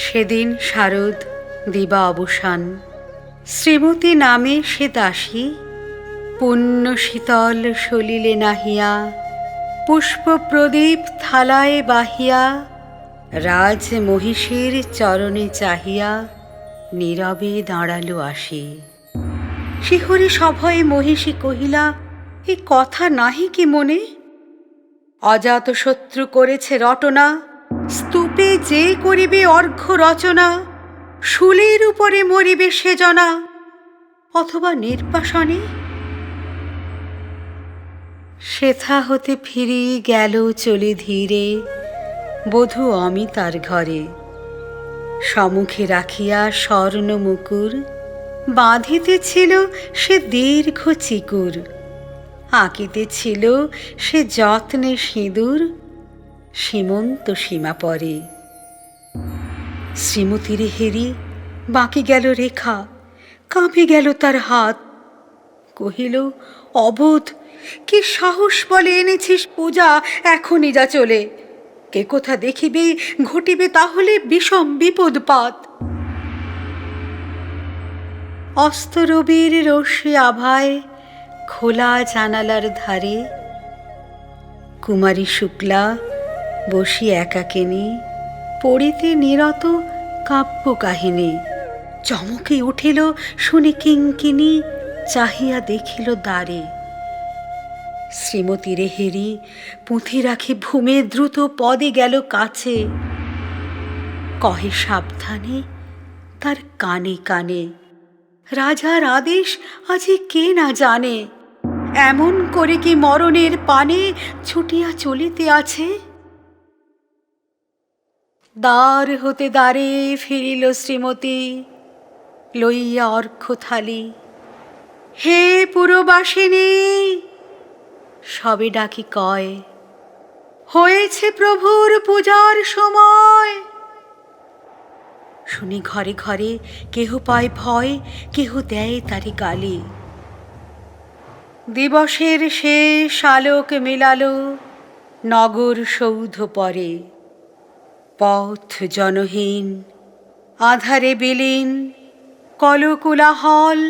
সেদিন শারদ দিবা অবসান, শ্রীমতী নামে সে দাসী পুণ্য শীতল সলিলে নাহিয়া, পুষ্প প্রদীপ থালায় বাহিয়া, রাজ মহিষীর চরণে চাহিয়া নীরবে দাঁড়ালো আসি। শিহরে সভয়ে মহিষী কহিলা, এ কথা নাহি কি মনে? অজাত শত্রু করেছে রটনা, স্তূপে যে করিবে অর্ঘ্য রচনা, শূলের উপরে মরিবে সে জনা, অথবা নির্বাসনে। সেথা হতে ফিরি গেল চলে ধীরে, বধূ অমিতার ঘরে। সম্মুখে রাখিয়া স্বর্ণ মুকুর, বাঁধিতেছিল সে দীর্ঘ চিকুর, আঁকিতেছিল সে যত্নে সিঁদুর, সীমন্ত সীমা পরে। শ্রীমতীরে হেরি বাঁকি গেল রেখা, কাঁপে গেল তার হাত। কহিল, অবোধ, কি সাহস বলে এনেছিস পূজা এখনই যা চলে? কে কোথা দেখিবে, ঘটিবে তাহলে বিষম বিপদপাত। অস্তরবির রশ্মি আভায় খোলা জানালার ধারে, কুমারী শুক্লা বসি একাকিনী পড়িতে নিরত কাব্য কাহিনী। চমকে উঠিল শুনি কিঙ্কিনী, চাহিয়া দেখিল দ্বারে। শ্রীমতীরে হেরি পুঁথি রাখি ভূমে দ্রুত পদে গেল কাছে। কহে সাবধানে তার কানে কানে, রাজার আদেশ আজি কে না জানে, এমন করে কি মরণের পানে ছুটিয়া চলিতে আছে? দ্বার হতে দ্বারে ফিরিল শ্রীমতী, লইয়া অর্ঘ্য থালি। হে পুরবাসিনী, সবে ডাকি কয়, হয়েছে প্রভুর পূজার সময়। শুনি ঘরে ঘরে কেহ পায় ভয়, কেহ দেয় তারে গালি। দিবসের শেষ আলোক মেলালো নগর সৌধ পরে। পথ জনহীন, আধারে বিলীন, কলকোলাহল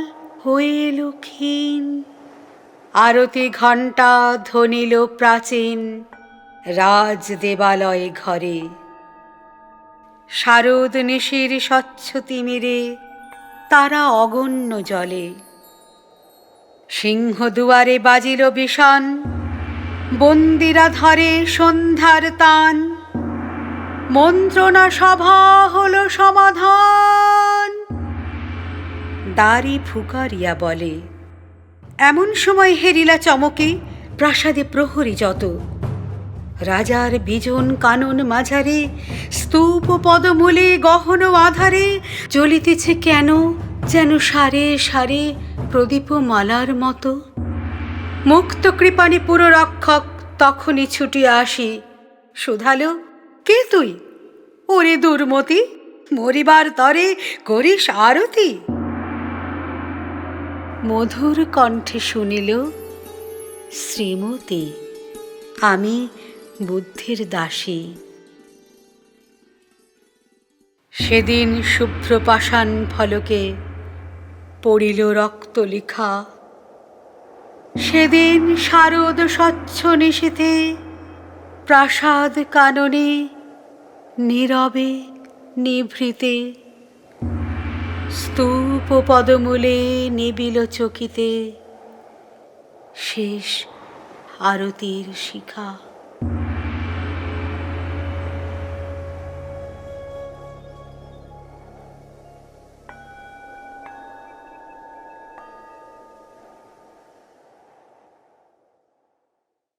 হয়ে এলো ক্ষীণ। আরতি ঘণ্টা ধ্বনিল প্রাচীন রাজ দেবালয় ঘরে। শারদ নিশির স্বচ্ছ তিমিরে তারা অগণ্য জলে। সিংহ দুয়ারে বাজিল বিষান, বন্দিরা ধরে সন্ধ্যার তান। মন্ত্রণা সভা হলো সমাধান, দ্বারি ফুকারিয়া বলে। এমন সময় হেরিলা চমকে প্রাসাদে প্রহরী যত। রাজার বিজন কানন মাঝারে, স্তূপ পদমূলে গহন আধারে জ্বলিতেছে কেন যেন সারে সারে প্রদীপ মালার মতো। মুক্ত কৃপাণী পুররক্ষক তখনই ছুটিয়া আসি, শুধালো, কে তুই? ওরে দুর্মতি, মরিবার তরে করিস আরতি। মধুর কণ্ঠে শুনিল, শ্রীমতী, আমি বুদ্ধির দাসী। সেদিন শুভ্র পাষাণ ফলকে পড়িল রক্ত লিখা। সেদিন শারদ স্বচ্ছ নিশীথে প্রাসাদ কাননে নীরবে নিভৃতে। স্তূপ পদমূলে নিবিল চকিতে শেষ আরতির শিখা।